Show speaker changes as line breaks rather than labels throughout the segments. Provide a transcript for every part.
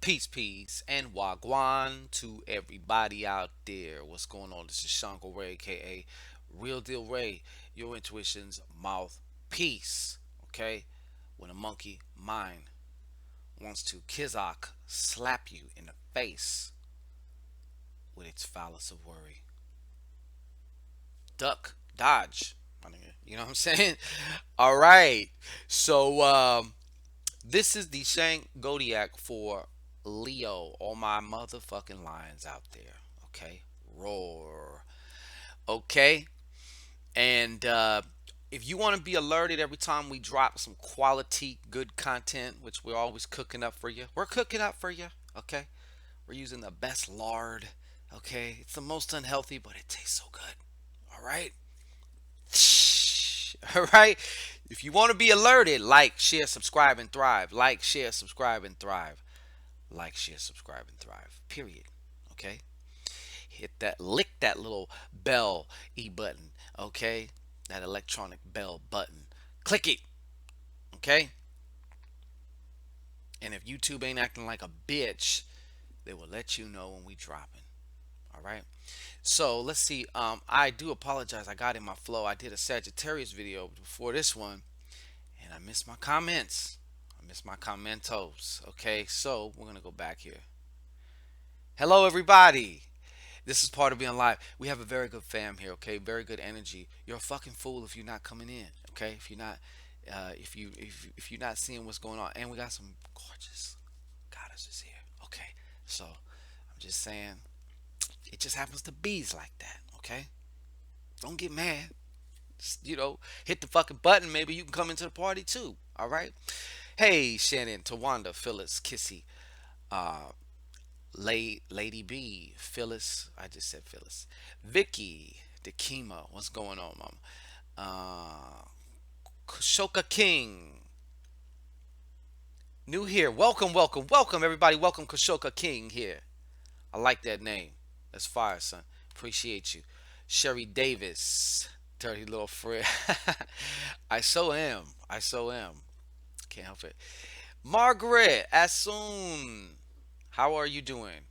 Peace, peace, and wagwan to everybody out there. What's going on? This is Shangodiac, aka Real Deal Ray, your intuition's mouthpiece. Okay? When a monkey mind wants to kizak slap you in the face with its phallus of worry, duck, dodge. You know what I'm saying? All right. So, this is the Shangodiac for Leo. All my motherfucking lions out there. Okay? Roar. Okay? And if you want to be alerted every time we drop some quality, good content, which we're always cooking up for you, we're cooking up for you. Okay? We're using the best lard. Okay? It's the most unhealthy, but it tastes so good. All right? All right. If you want to be alerted, like, share, subscribe, and thrive. Like, share, subscribe, and thrive. Like, share, subscribe, and thrive. Period. Okay. Hit that, lick that little bell button. Okay. That electronic bell button. Click it. Okay. And if YouTube ain't acting like a bitch, they will let you know when we dropping. All right. So let's see. I do apologize. I got in my flow. I did a Sagittarius video before this one, and I missed my comments. I missed my commentos. Okay, so we're gonna go back here. Hello, everybody. This is part of being live. We have a very good fam here. Okay, very good energy. You're a fucking fool if you're not coming in. Okay, if you're not, if you're not seeing what's going on, and we got some gorgeous goddesses here. Okay, so I'm just saying, it just happens to bees like that. Okay, don't get mad. Just, hit the fucking button. Maybe you can come into the party too. All right. Hey, Shannon, Tawanda, Phyllis, Kissy, uh, Lady B, Phyllis. I just said Phyllis. Vicky, Dekima. What's going on, Mom? Kushoka King. New here. Welcome, welcome, welcome, everybody. Welcome, Kushoka King here. I like that name. That's fire, son. Appreciate you. Sherry Davis. Dirty little friend. I so am. I so am. Can't help it. Margaret Assoon. How are you doing?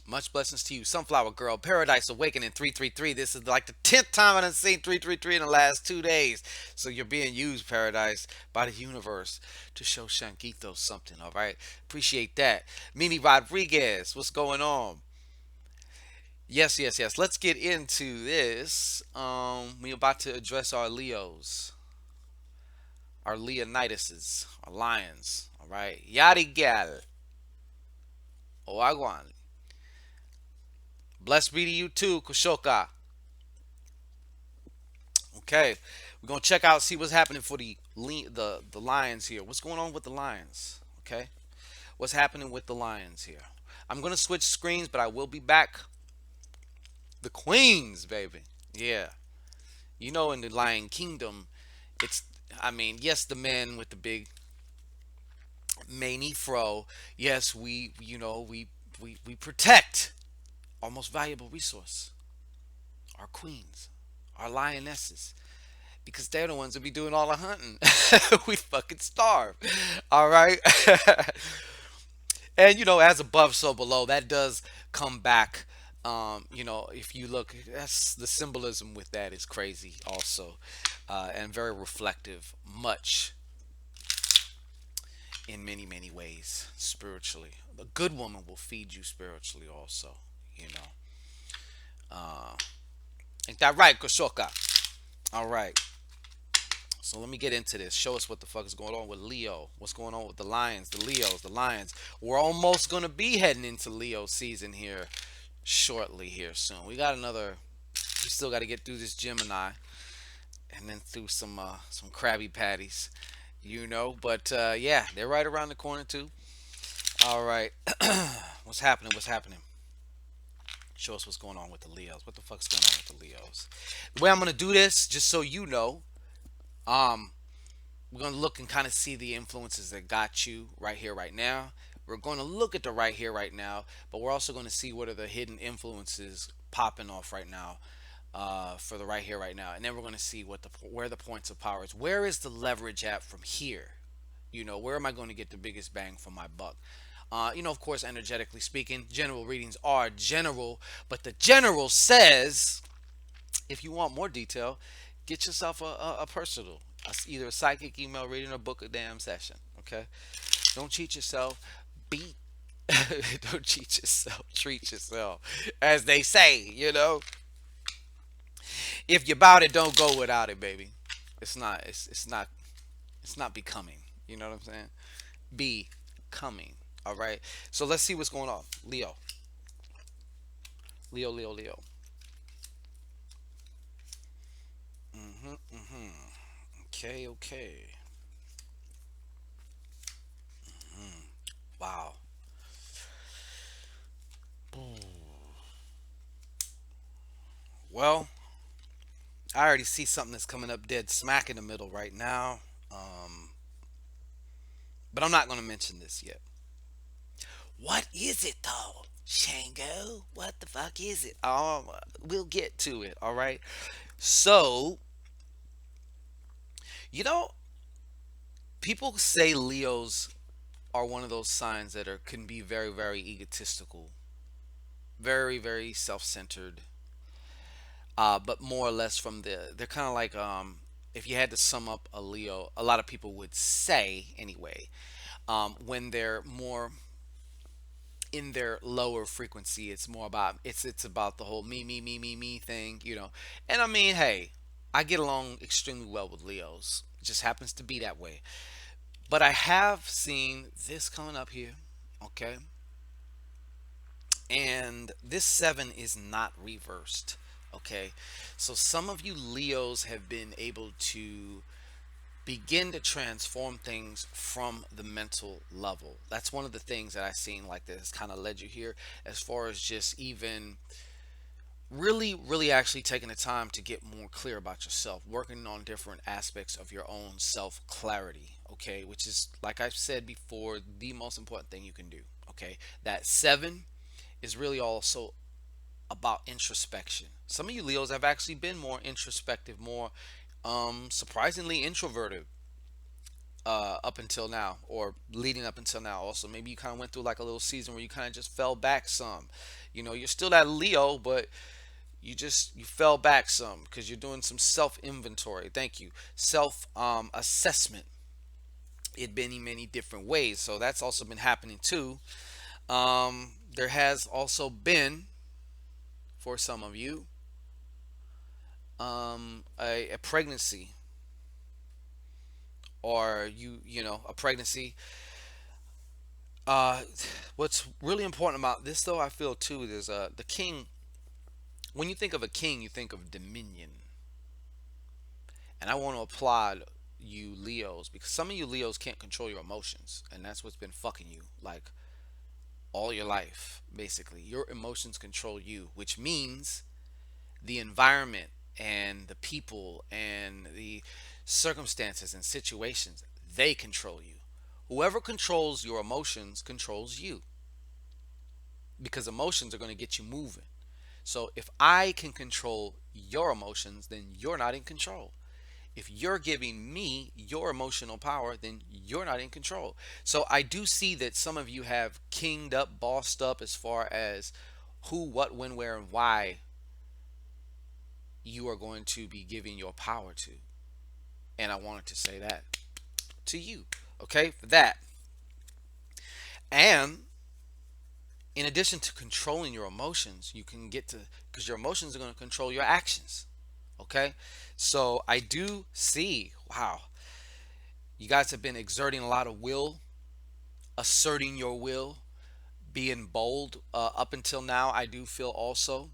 Much blessings to you. Sunflower Girl, Paradise Awakening 333. This is like the 10th time I've seen 333 in the last 2 days. So you're being used, Paradise, by the universe to show Shanquito something, all right? Appreciate that. Mimi Rodriguez, what's going on? Yes, yes, yes. Let's get into this. We're about to address our Leos, our Leonidas's, our lions, all right? Yadigal, Oagwan. Blessed be to you too, Kushoka. Okay, we're gonna check out, see what's happening for the Lions here. What's going on with the Lions? Okay, what's happening with the Lions here? I'm gonna switch screens, but I will be back. The Queens, baby. Yeah, in the Lion Kingdom, it's. I mean, yes, the men with the big mani fro. Yes, we protect our most valuable resource, our queens, our lionesses, because they're the ones that be doing all the hunting. We fucking starve. All right. And as above, so below. That does come back. If you look, that's the symbolism with that is crazy, also, and very reflective. Much in many many ways spiritually. A good woman will feed you spiritually, also. You know. Uh, ain't that right, Koshoka? All right. So let me get into this. Show us what the fuck is going on with Leo. What's going on with the Lions, the Leos, the Lions. We're almost going to be heading into Leo season here shortly here soon. We still got to get through this Gemini and then through some Krabby Patties, But yeah, they're right around the corner too. All right. What's happening? What's happening? Show us what's going on with the Leos. What the fuck's going on with the Leos? The way I'm going to do this, just so you know, um, we're going to look and kind of see the influences that got you right here, right now. We're going to look at the right here, right now, but we're also going to see what are the hidden influences popping off right now, for the right here, right now, and then we're going to see where the points of power is. Where is the leverage at from here? Where am I going to get the biggest bang for my buck? Of course, energetically speaking, general readings are general, but the general says if you want more detail, get yourself a personal, either a psychic email reading or book a damn session. Okay, don't cheat yourself. Beat. Don't cheat yourself. Treat yourself, as they say. If you're about it, don't go without it, baby. It's not. It's not. It's not becoming. You know what I'm saying? Be coming. All right. So let's see what's going on. Leo. Leo. Leo. Leo. Mhm. Mhm. Okay. Okay. Wow. Well, I already see something that's coming up dead smack in the middle right now. Um, but I'm not going to mention this yet. What is it though? Shango? What the fuck is it? We'll get to it, all right? So, you know, people say Leos are one of those signs that can be very, very egotistical, very, very self-centered, but more or less they're kind of like, if you had to sum up a Leo, a lot of people would say anyway, when they're more in their lower frequency, it's more about it's about the whole me thing. And I mean, hey, I get along extremely well with Leos. It just happens to be that way. But I have seen this coming up here, okay? And this seven is not reversed, okay? So some of you Leos have been able to begin to transform things from the mental level. That's one of the things that I've seen like this kind of led you here, as far as just even really, really actually taking the time to get more clear about yourself, working on different aspects of your own self clarity, okay? Which is, like I've said before, the most important thing you can do, okay? That seven is really also about introspection. Some of you Leos have actually been more introspective, more surprisingly introverted up until now, or leading up until now. Also, maybe you kind of went through like a little season where you kind of just fell back some. You're still that Leo, but you fell back some because you're doing some self inventory. Thank you. Self assessment in many different ways. So that's also been happening too. There has also been, for some of you, a pregnancy, or a pregnancy. uh what's really important about this, though, I feel too, is the king. When you think of a king, you think of dominion. And I want to applaud you Leos, because some of you Leos can't control your emotions, and that's what's been fucking you like all your life. Basically, your emotions control you, which means the environment and the people and the circumstances and situations, they control you. Whoever controls your emotions controls you, because emotions are going to get you moving. So if I can control your emotions, then you're not in control. If you're giving me your emotional power, then you're not in control. So I do see that some of you have kinged up, bossed up, as far as who, what, when, where, and why you are going to be giving your power to. And I wanted to say that to you, okay, for that. And in addition to controlling your emotions, you can get to, because your emotions are going to control your actions, okay? So I do see, wow, you guys have been exerting a lot of will, asserting your will, being bold, up until now. I do feel also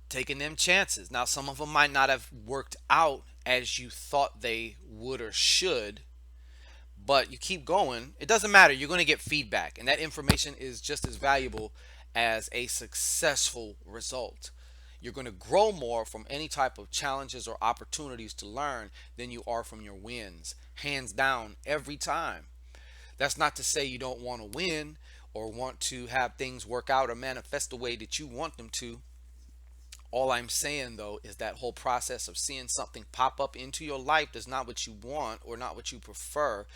taking them chances. Now, some of them might not have worked out as you thought they would or should, but you keep going. It doesn't matter. You're going to get feedback, and that information is just as valuable as a successful result. You're going to grow more from any type of challenges or opportunities to learn than you are from your wins, hands down, every time. That's not to say you don't want to win or want to have things work out or manifest the way that you want them to, All I'm saying though is that whole process of seeing something pop up into your life that's not what you want or not what you prefer,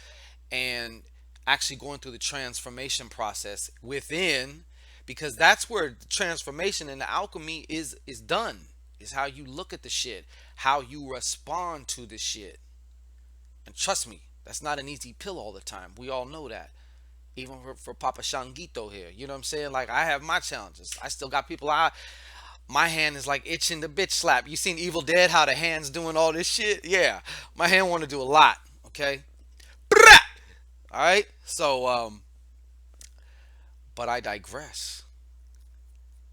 and actually going through the transformation process within, because that's where the transformation and the alchemy is done. Is how you look at the shit, how you respond to the shit. And trust me, that's not an easy pill all the time. We all know that. Even for Papa Shangito here. You know what I'm saying? Like, I have my challenges. I still got people my hand is like itching the bitch slap. You seen Evil Dead, how the hand's doing all this shit? Yeah. My hand wanna do a lot. Okay? Alright? So but I digress.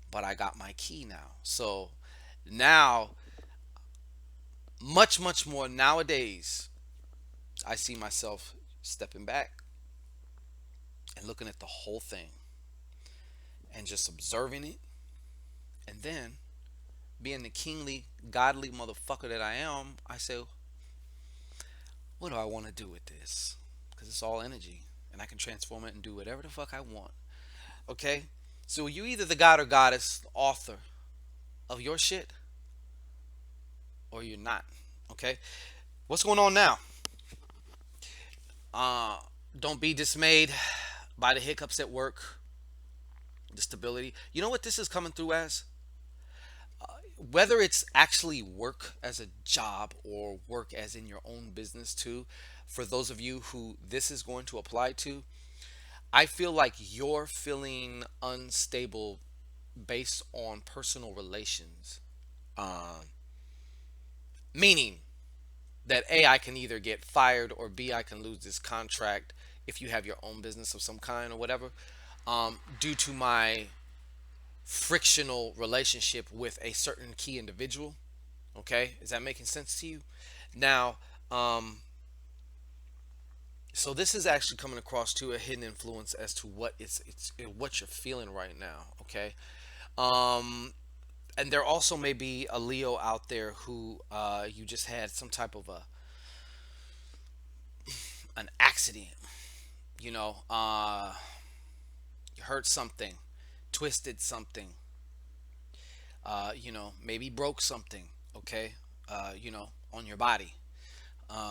But I got my key now. So now, much more nowadays, I see myself stepping back and looking at the whole thing and just observing it, and then being the kingly, godly motherfucker that I am, I say, what do I want to do with this? Because it's all energy, and I can transform it and do whatever the fuck I want. Okay? So you either the god or goddess, author of your shit, or you're not. Okay? What's going on now? Uh, don't be dismayed by the hiccups at work, the stability. You know what this is coming through as? Whether it's actually work as a job or work as in your own business too, for those of you who this is going to apply to, I feel like you're feeling unstable based on personal relations. Meaning that A, I can either get fired, or B, I can lose this contract if you have your own business of some kind or whatever, due to my frictional relationship with a certain key individual. Okay, is that making sense to you? Now, um, so this is actually coming across to a hidden influence as to what it's what you're feeling right now. Okay, um, and there also may be a Leo out there who you just had some type of an accident. You know, you hurt something, twisted something. Maybe broke something. Okay, on your body.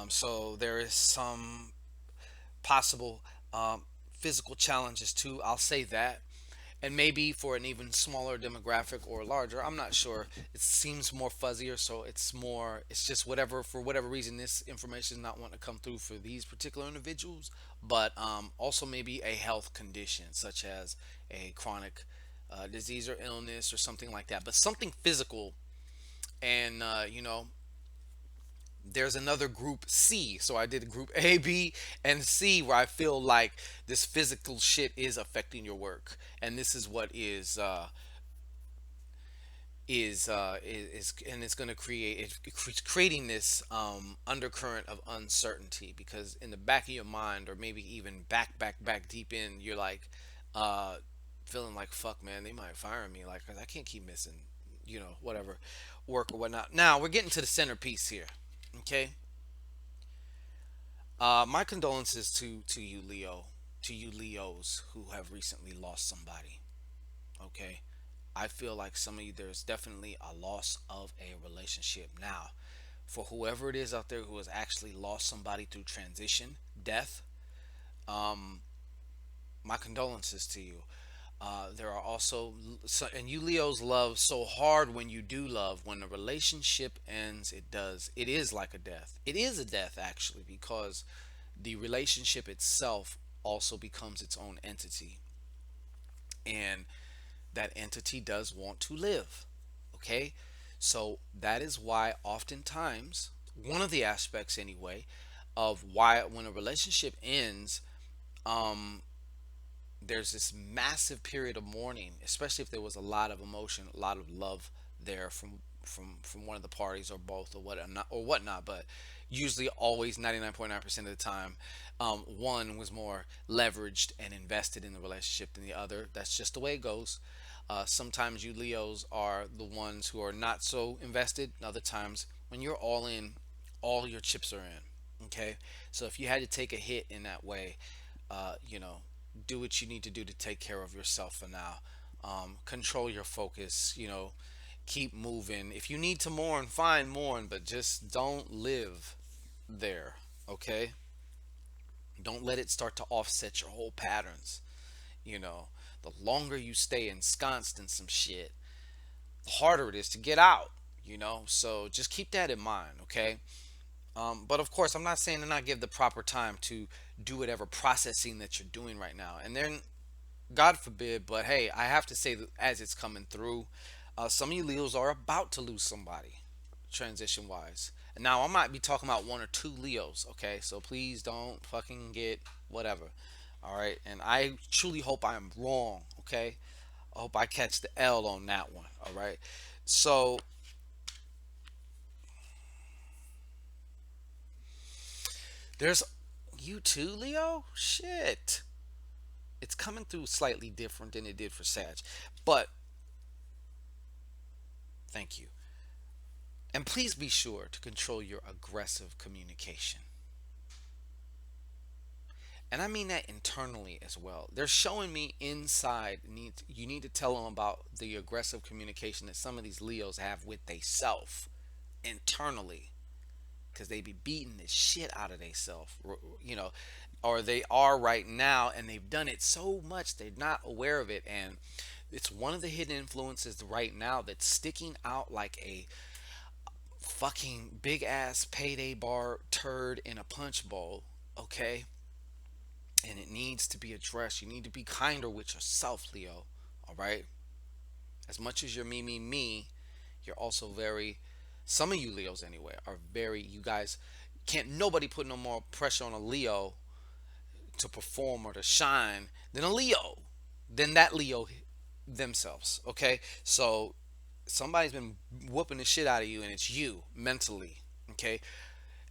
So there is some possible physical challenges too. I'll say that. And maybe for an even smaller demographic or larger, I'm not sure. It seems more fuzzier, so it's just whatever, for whatever reason, this information is not wanting to come through for these particular individuals. But also maybe a health condition, such as a chronic disease or illness or something like that. But something physical, and there's another group C. So I did group A, B, and C, where I feel like this physical shit is affecting your work, and this is what is and it's going to it's creating this undercurrent of uncertainty, because in the back of your mind, or maybe even back deep in, you're like uh feeling like, fuck man, they might fire me, like, 'cause I can't keep missing, whatever, work or whatnot. Now we're getting to the centerpiece here. Okay. My condolences to you, Leo, to you Leos who have recently lost somebody. Okay. I feel like some of you, there's definitely a loss of a relationship. Now, for whoever it is out there who has actually lost somebody through transition, death, um, my condolences to you. There are also, so, and you Leos love so hard. When you do love, when the relationship ends, it is like a death. It is a death, actually, because the relationship itself also becomes its own entity. And that entity does want to live. Okay? So that is why, oftentimes, one of the aspects, anyway, of why when a relationship ends, um, there's this massive period of mourning, especially if there was a lot of emotion, a lot of love there from one of the parties, or both, or whatnot. But usually, always, 99.9% of the time, one was more leveraged and invested in the relationship than the other. That's just the way it goes. Sometimes you Leos are the ones who are not so invested. Other times, when you're all in, all your chips are in. Okay, so if you had to take a hit in that way, uh, you know, do what you need to do to take care of yourself for now. Control your focus. Keep moving. If you need to mourn, fine, mourn, but just don't live there. Okay? Don't let it start to offset your whole patterns. You know, the longer you stay ensconced in some shit, the harder it is to get out. So just keep that in mind. Okay? But of course, I'm not saying to not give the proper time to do whatever processing that you're doing right now. And then, God forbid, but hey, I have to say that as it's coming through, some of you Leos are about to lose somebody, transition wise. And now I might be talking about one or two Leos, okay? So please don't fucking get whatever. All right. And I truly hope I am wrong, okay? I hope I catch the L on that one, all right? So there's you too, Leo? Shit. It's coming through slightly different than it did for Sag. But thank you. And please be sure to control your aggressive communication. And I mean that internally as well. They're showing me inside. You need to tell them about the aggressive communication that some of these Leos have with they self internally, because they be beating the shit out of they self, you know, or they are right now, and they've done it so much they're not aware of it, and it's one of the hidden influences right now that's sticking out like a fucking big ass payday bar turd in a punch bowl. Okay, and it needs to be addressed. You need to be kinder with yourself, Leo. All right. As much as you're me, you're also very. Some of you Leos, anyway, are very. You guys can't. Nobody put no more pressure on a Leo to perform or to shine than a Leo, than that Leo themselves. Okay. So somebody's been whooping the shit out of you, and it's you mentally. Okay.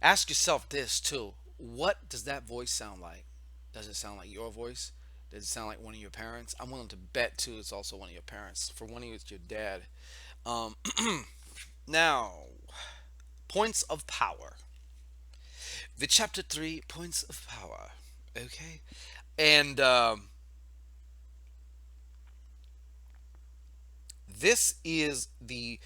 Ask yourself this too. What does that voice sound like? Does it sound like your voice? Does it sound like one of your parents? I'm willing to bet too it's also one of your parents. For one of you, it's your dad. Um, Now, points of power. The chapter 3 points of power. Okay? And this is the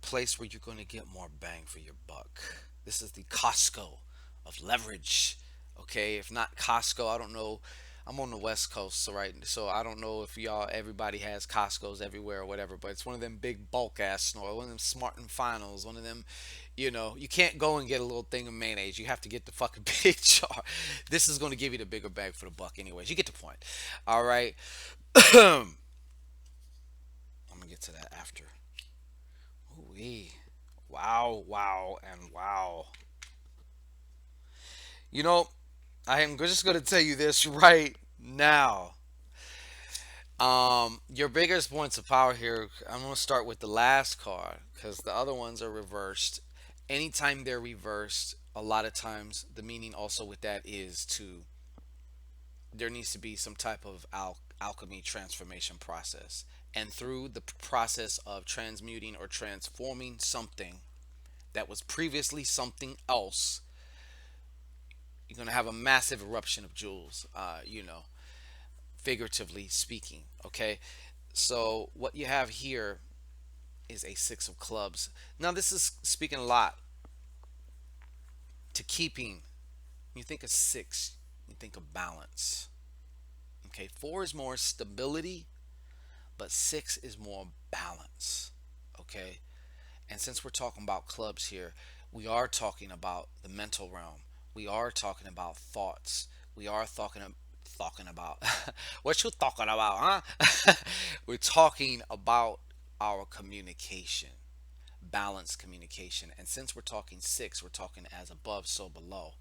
place where you're going to get more bang for your buck. This is the Costco of leverage. Okay, if not Costco, I don't know. I'm on the West Coast, so right, so I don't know if everybody has Costco's everywhere or whatever, but it's one of them big bulk ass snore, one of them Smart and Finals, one of them. You can't go and get a little thing of mayonnaise. You have to get the fucking big jar. This is going to give you the bigger bang for the buck, anyways. You get the point. All right. I'm gonna get to that after. Ooh-wee. Wow, wow, and wow. You know, I am just going to tell you this right now. Your biggest points of power here, I'm going to start with the last card because the other ones are reversed. Anytime they're reversed, a lot of times the meaning also with that is to there needs to be some type of alchemy transformation process. And through the process of transmuting or transforming something that was previously something else, you're going to have a massive eruption of jewels, figuratively speaking. Okay. So, what you have here is a six of clubs. Now, this is speaking a lot to keeping. When you think of six, you think of balance. Okay. Four is more stability, but six is more balance. Okay. And since we're talking about clubs here, we are talking about the mental realm. We are talking about thoughts. We are talking about what you talking about, huh? We're talking about our communication, balanced communication. And since we're talking six, we're talking as above, so below.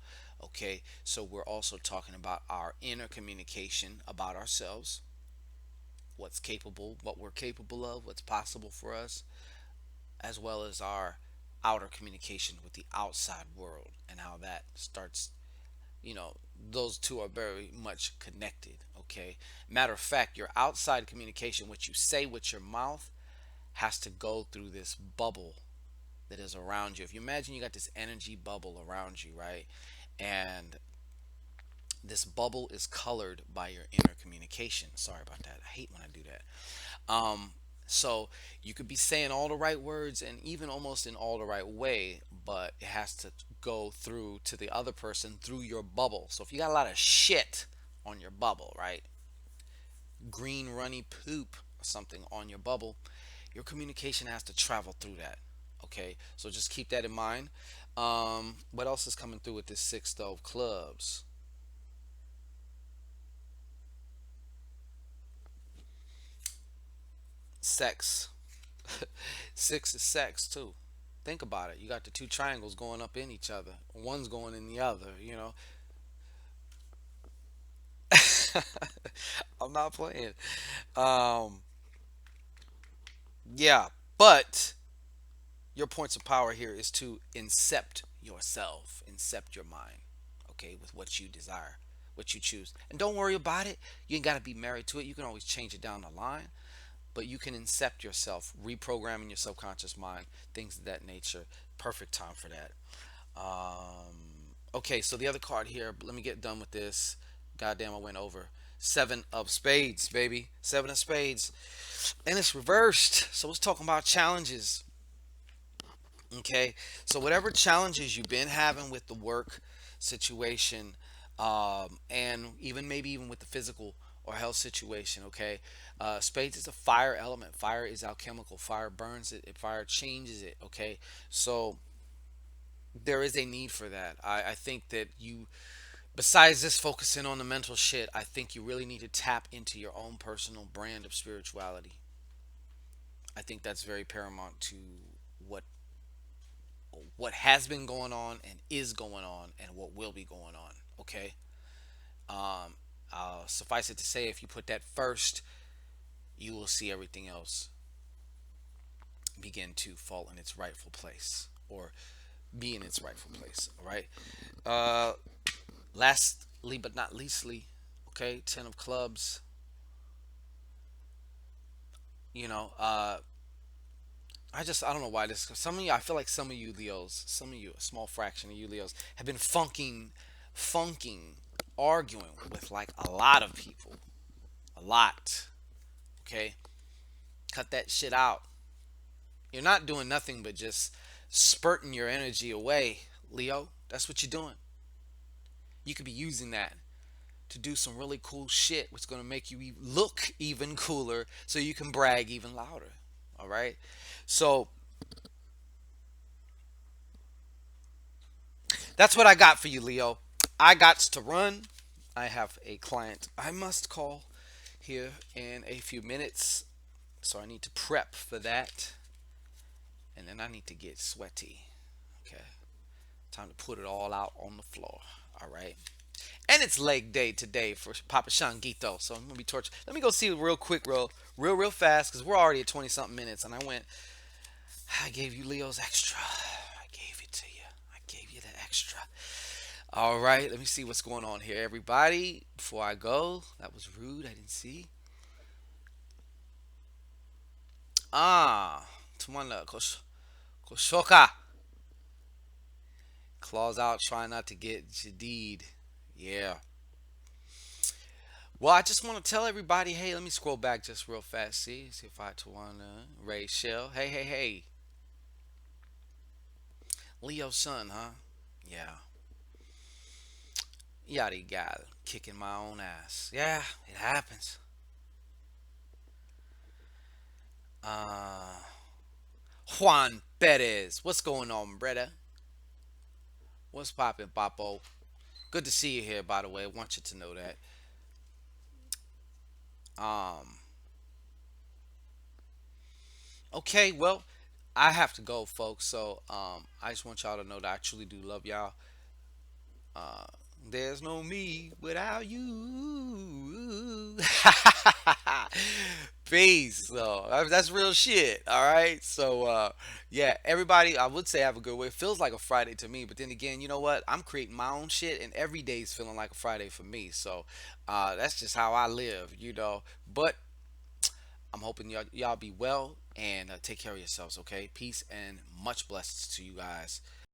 Okay, so we're also talking about our inner communication about ourselves, what we're capable of, what's possible for us, as well as our outer communication with the outside world and how that starts. Those two are very much connected. Okay, matter of fact, your outside communication, what you say with your mouth, has to go through this bubble that is around you. If you imagine you got this energy bubble around you, right, and this bubble is colored by your inner communication. Sorry about that, I hate when I do that. So you could be saying all the right words and even almost in all the right way, but it has to go through to the other person through your bubble. So if you got a lot of shit on your bubble, right? Green runny poop or something on your bubble, your communication has to travel through that. Okay, so just keep that in mind. What else is coming through with this six though of clubs? Sex. Six is sex too. Think about it. You got the two triangles going up in each other. One's going in the other. I'm not playing. Um, yeah, but your points of power here is to incept yourself, incept your mind, okay, with what you desire, what you choose. And don't worry about it. You ain't got to be married to it. You can always change it down the line, but you can incept yourself, reprogramming your subconscious mind, things of that nature. Perfect time for that. Okay, so the other card here, let me get done with this. Goddamn, I went over. Seven of spades, baby. Seven of spades. And it's reversed. So it's talking about challenges. Okay, so whatever challenges you've been having with the work situation, and even maybe even with the physical or health situation, okay, spades is a fire element. Fire is alchemical. Fire burns it. Fire changes it. Okay, so there is a need for that. I think that you, besides just focusing on the mental shit, I think you really need to tap into your own personal brand of spirituality. I think that's very paramount to what what has been going on and is going on and what will be going on. Okay. Um, Suffice it to say, if you put that first, you will see everything else begin to fall in its rightful place or be in its rightful place. All right. Uh, Lastly but not leastly, okay, ten of clubs. You know, I don't know why this. Some of you, I feel like some of you Leos, some of you, a small fraction of you Leos, have been funking, arguing with like a lot of people, a lot. Okay, cut that shit out. You're not doing nothing but just spurting your energy away, Leo. That's what you're doing. You could be using that to do some really cool shit, which is going to make you look even cooler, so you can brag even louder. All right. So that's what I got for you, Leo. I got to run. I have a client I must call here in a few minutes. So I need to prep for that. And then I need to get sweaty. Okay. Time to put it all out on the floor. All right. And it's leg day today for Papa Shangito. So I'm going to be tortured. Let me go see real quick, real fast, because we're already at 20 something minutes. And I gave you Leo's extra. I gave it to you. I gave you the extra. All right, let me see what's going on here, everybody. Before I go, that was rude. I didn't see. Ah, Tumana Koshoka. Claws out, trying not to get Jadid. Yeah. Well, I just want to tell everybody, hey, let me scroll back just real fast. See if I Tawana, Ray Shell. Hey. Leo Sun, huh? Yeah. Yada yada. Kicking my own ass. Yeah, it happens. Uh, Juan Perez. What's going on, brother? What's poppin', Papo? Good to see you here, by the way. I want you to know that. Um, okay, well, I have to go, folks. So, I just want y'all to know that I truly do love y'all. Uh, there's no me without you. Peace. So that's real shit. All right. So yeah, everybody, I would say have a good way. It feels like a Friday to me, but then again, you know what? I'm creating my own shit, and every day's feeling like a Friday for me. So that's just how I live. But I'm hoping y'all be well and take care of yourselves. Okay. Peace and much blessings to you guys.